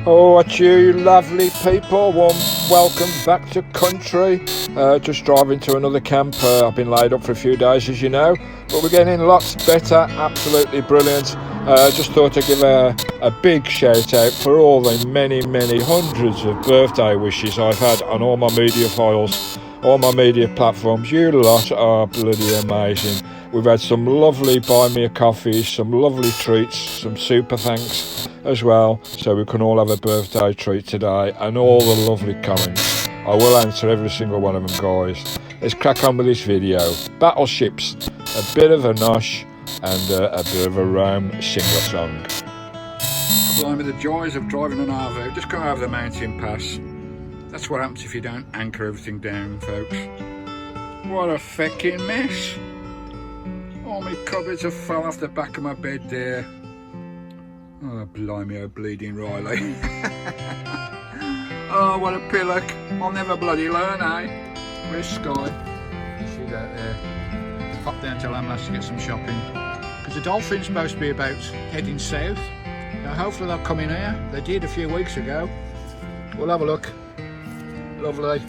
Oh, what you lovely people, warm welcome back to country. Just driving to another camp. I've been laid up for a few days, as you know, but we're getting lots better, absolutely brilliant. Just thought I'd give a big shout out for all the many hundreds of birthday wishes I've had on all my media files, all my media platforms. You lot are bloody amazing. We've had some lovely buy me a coffees, some lovely treats, some super thanks as well, so we can all have a birthday treat today, and all the lovely comments. I will answer every single one of them, guys. Let's crack on with this video. Battleships, a bit of a nosh and a bit of a Rome sing-a-song. Blimey, the joys of driving an RV. Just come over the mountain pass. That's what happens if you don't anchor everything down, folks. What a feckin' mess. All my cupboards have fallen off the back of my bed there. Oh, blimey, oh bleeding Riley. Oh, what a pillock. I'll never bloody learn, eh? Where's Skye? See that there? Pop down to Hmsrichmond to get some shopping. Because the dolphin's supposed to be about heading south. Now, hopefully they'll come in here. They did a few weeks ago. We'll have a look. Lovely.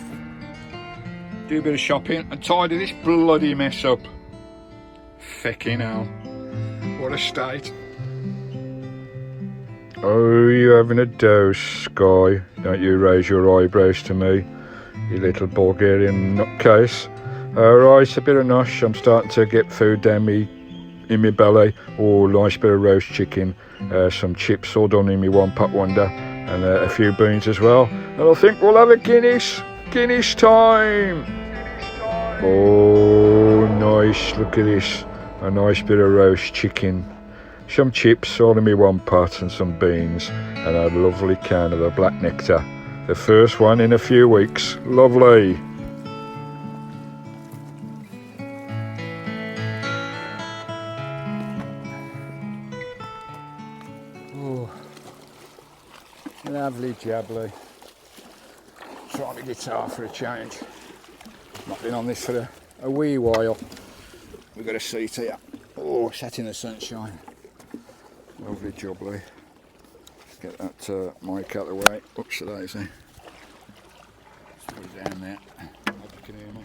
Do a bit of shopping and tidy this bloody mess up. Feckin' hell. What a state. Oh, you having a dose, Skye? Don't you raise your eyebrows to me, you little Bulgarian nutcase. Alright, a bit of nosh. I'm starting to get food down me in my belly. Oh, nice bit of roast chicken, some chips all done in me one pot wonder, and a few beans as well. And I think we'll have a Guinness. Guinness time! Oh, nice, look at this. A nice bit of roast chicken, some chips all in me one pot, and some beans, and a lovely can of the black nectar. The first one in a few weeks. Lovely. Oh, lovely jubbly. Try my guitar for a change. Not been on this for a wee while. We've got a seat here. Oh, sat in the sunshine. Lovely jubbly. Get that mic out of the way. Oops, daisy. Just put it down there. Hope you can hear me.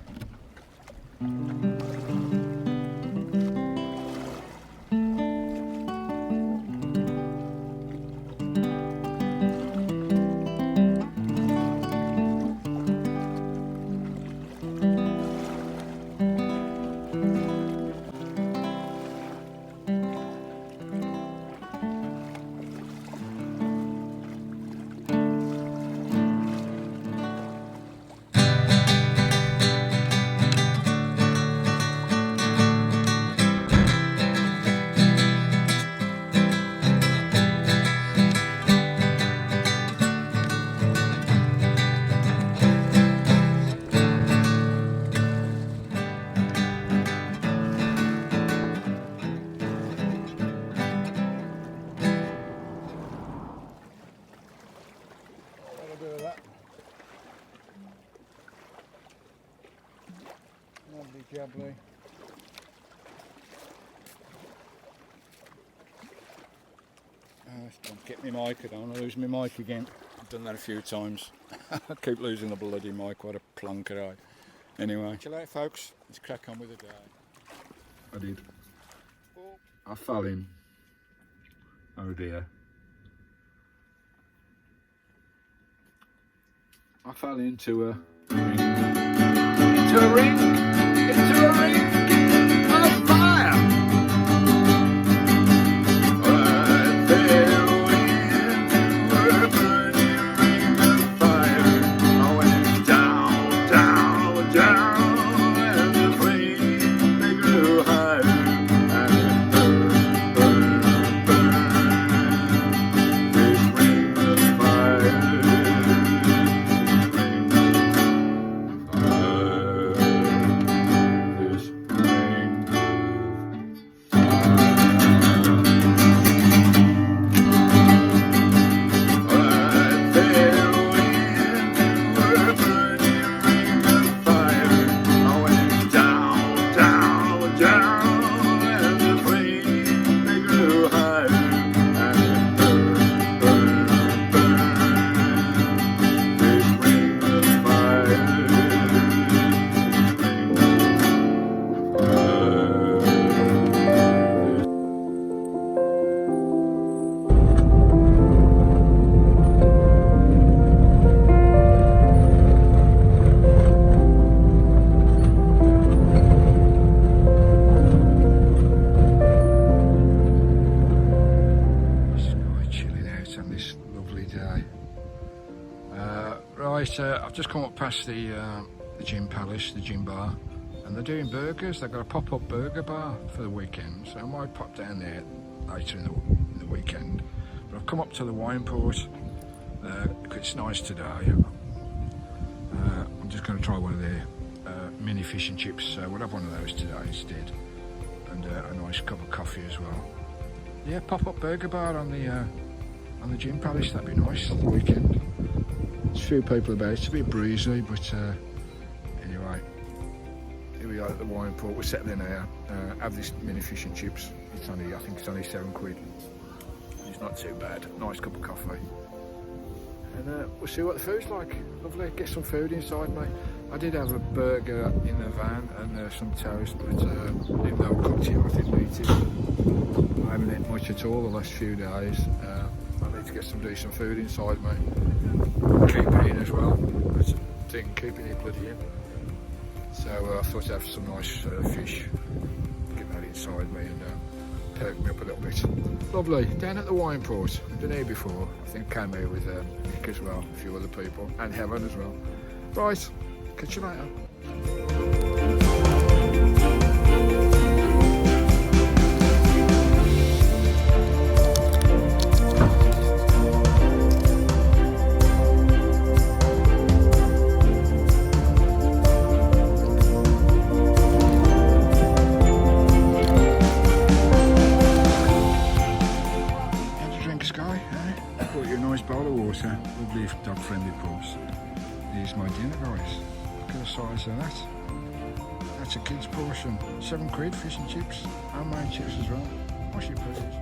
Jubbly. Get my mic, I don't want to lose my mic again. I've done that a few times. I keep losing the bloody mic, what a plonker I. Anyway, see you later folks, let's crack on with the day. I did. I fell in. Oh dear. I fell into a ring. Into a ring! Into a ring of fire! Right there when you were burning ring of fire, I went down, down, down, and the flame they grew higher, and it burned, burned, burned. This ring of fire, ring of fire. lovely day. Right, I've just come up past the gym palace, the gym bar, and they're doing burgers. They've got a pop-up burger bar for the weekend, so I might pop down there later in the weekend. But I've come up to the wine port because it's nice today. I'm just going to try one of their mini fish and chips, so we'll have one of those today instead, and a nice cup of coffee as well. Yeah, pop-up burger bar on the gym palace, that'd be nice for the weekend. There's a few people about, it's a bit breezy, but anyway, here we are at the wine port. We're settling here. Have this mini fish and chips. It's only, I think it's only £7. It's not too bad. Nice cup of coffee. And we'll see what the food's like. Lovely, get some food inside me. I did have a burger in the van and some toast, but even though I cooked it, I didn't eat it. I haven't eaten much at all the last few days. I need to get some decent food inside me. Keep it in as well. That's a thing, keeping it bloody in. So I thought I'd have some nice fish, get that inside me and perk me up a little bit. Lovely, down at the wine port. I've been here before. I think I came here with Nick as well, a few other people, and Helen as well. Right, catch you later. Lovely dog-friendly pubs. Here's my dinner, guys. Look at the size of that. That's a kid's portion. £7, fish and chips, homemade chips as well. What's your pleasures?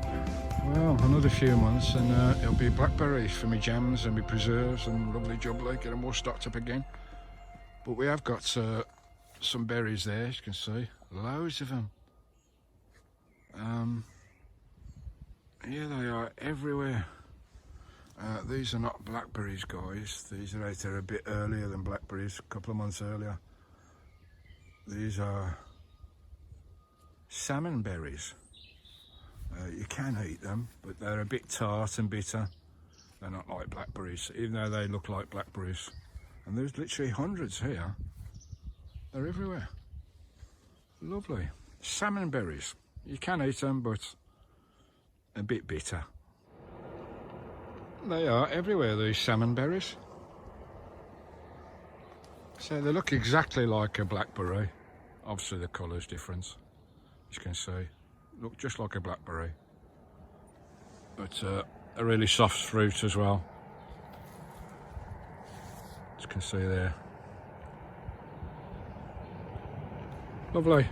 Well, another few months and it'll be blackberries for me jams and me preserves and lovely jubbly. Get them all stocked up again. But we have got some berries there, as you can see. Loads of them. Here they are everywhere. These are not blackberries, guys. These are out there a bit earlier than blackberries, a couple of months earlier. These are salmon berries. You can eat them, but they're a bit tart and bitter. They're not like blackberries, even though they look like blackberries. And there's literally hundreds here. They're everywhere. Lovely. Salmon berries. You can eat them, but a bit bitter. They are everywhere, these salmon berries. So they look exactly like a blackberry. Obviously the colour's different, as you can see. Look just like a blackberry. But a really soft fruit as well. As you can see there. Lovely.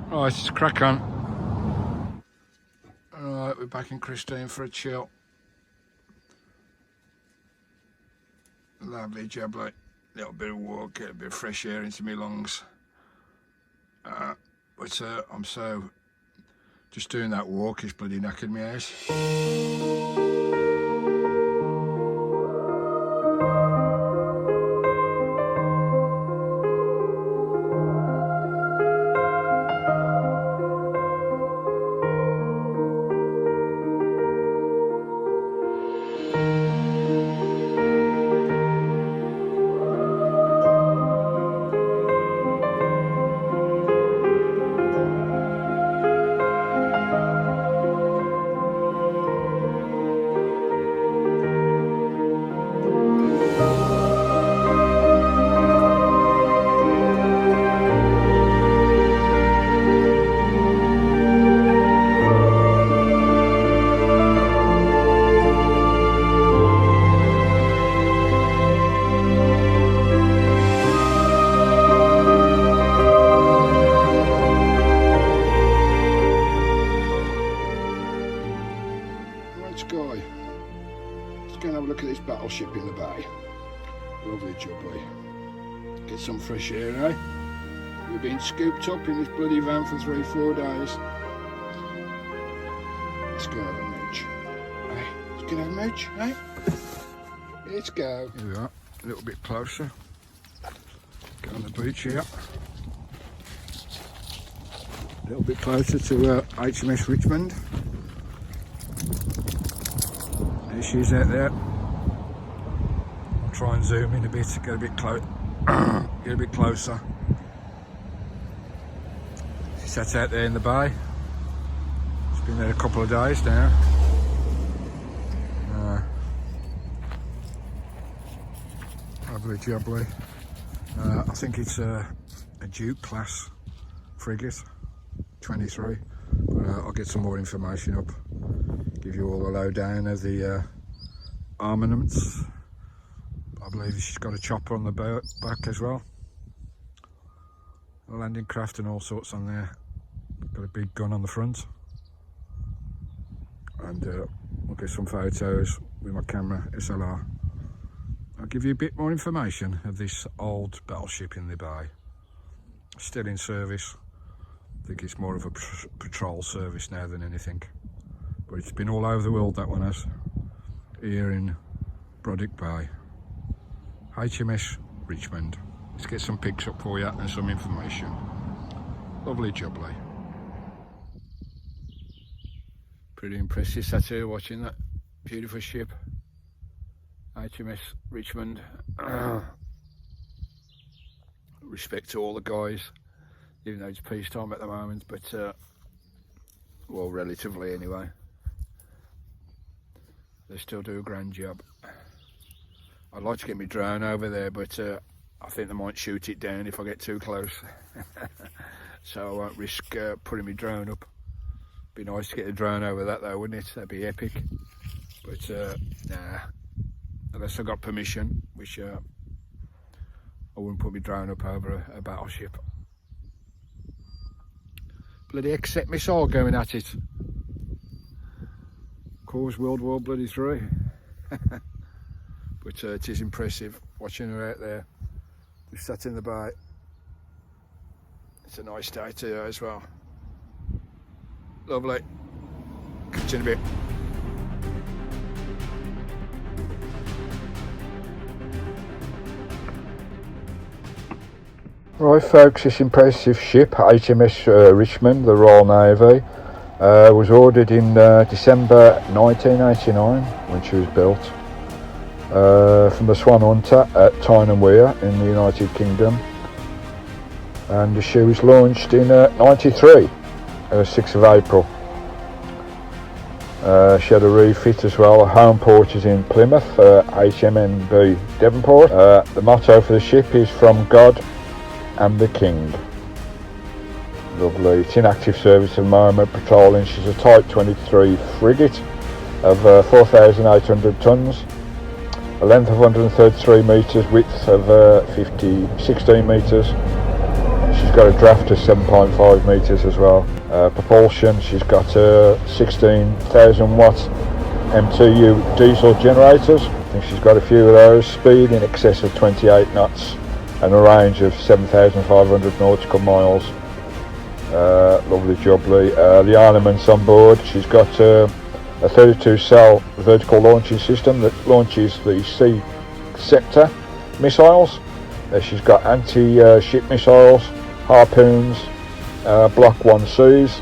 Right, let's crack on. Alright, we're back in Christine for a chill. Lovely jubbly, little bit of walk, get a bit of fresh air into my lungs. But I'm so, just doing that walk is bloody knackered me out. Skye. Let's go and have a look at this battleship in the bay. Lovely jubbly. Get some fresh air, eh? We've been scooped up in this bloody van for 3-4 days. Let's go have a mooch. Hey, let's go have a mooch, eh? Let's go. Here we are, a little bit closer. Go on the beach here. A little bit closer to HMS Richmond. There she is out there. I'll try and zoom in a bit, get a bit close, get a bit closer. She sat out there in the bay. It's been there a couple of days now. Lovely jubbly. I think it's a Duke class frigate, 23. But I'll get some more information up. Give you all the lowdown of the armaments. I believe she's got a chopper on the back as well. A landing craft and all sorts on there. Got a big gun on the front. And I'll get some photos with my camera SLR. I'll give you a bit more information of this old battleship in the bay. Still in service. I think it's more of a patrol service now than anything. But it's been all over the world, that one has. Here in Broddick Bay. HMS Richmond. Let's get some pics up for you and some information. Lovely jubbly. Pretty impressive sat here watching that beautiful ship. HMS Richmond. Respect to all the guys, even though it's peacetime at the moment, but well, relatively anyway. They still do a grand job. I'd like to get my drone over there, but I think they might shoot it down if I get too close. So I won't risk putting my drone up. Be nice to get the drone over that though, wouldn't it? That'd be epic. But nah, unless I got permission, which I wouldn't put my drone up over a battleship. Bloody xxxx missile going at it. Of course, World War bloody 3. But it is impressive watching her out there. Just sat in the bay. It's a nice day today as well. Lovely. Catch you in a bit. Right folks, this impressive ship, HMS Richmond, the Royal Navy, was ordered in December 1989 when she was built from the Swan Hunter at Tyne and Wear in the United Kingdom, and she was launched in 93, 6th of April. She had a refit as well. Her home port is in Plymouth, HMNB Devonport. The motto for the ship is "From God and the King." Lovely. It's in active service at the moment, patrolling. She's a Type 23 frigate of 4,800 tonnes, a length of 133 metres, width of 16 metres. She's got a draft of 7.5 metres as well. Propulsion, she's got 16,000 watt MTU diesel generators. I think she's got a few of those. Speed in excess of 28 knots and a range of 7,500 nautical miles. Lovely jubbly. The armaments on board, she's got a 32 cell vertical launching system that launches the sea sector missiles. She's got anti-ship missiles, harpoons, Block 1Cs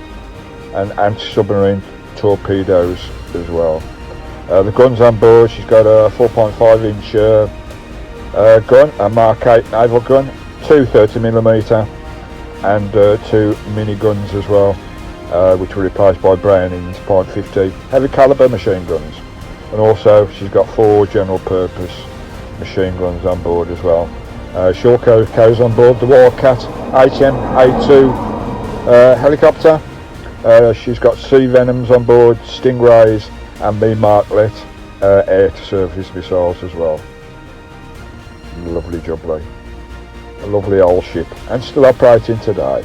and anti-submarine torpedoes as well. The guns on board, she's got a 4.5 inch gun, a Mark 8 naval gun, two 30mm and two mini guns as well, which were replaced by Browning's .50 heavy calibre machine guns, and also she's got 4 general purpose machine guns on board as well. Shawco carries on board the Wildcat HM-A2 helicopter. She's got Sea Venoms on board, Stingrays and the Marklet air-to-surface missiles as well. Lovely jubbly. A lovely old ship and still operating today.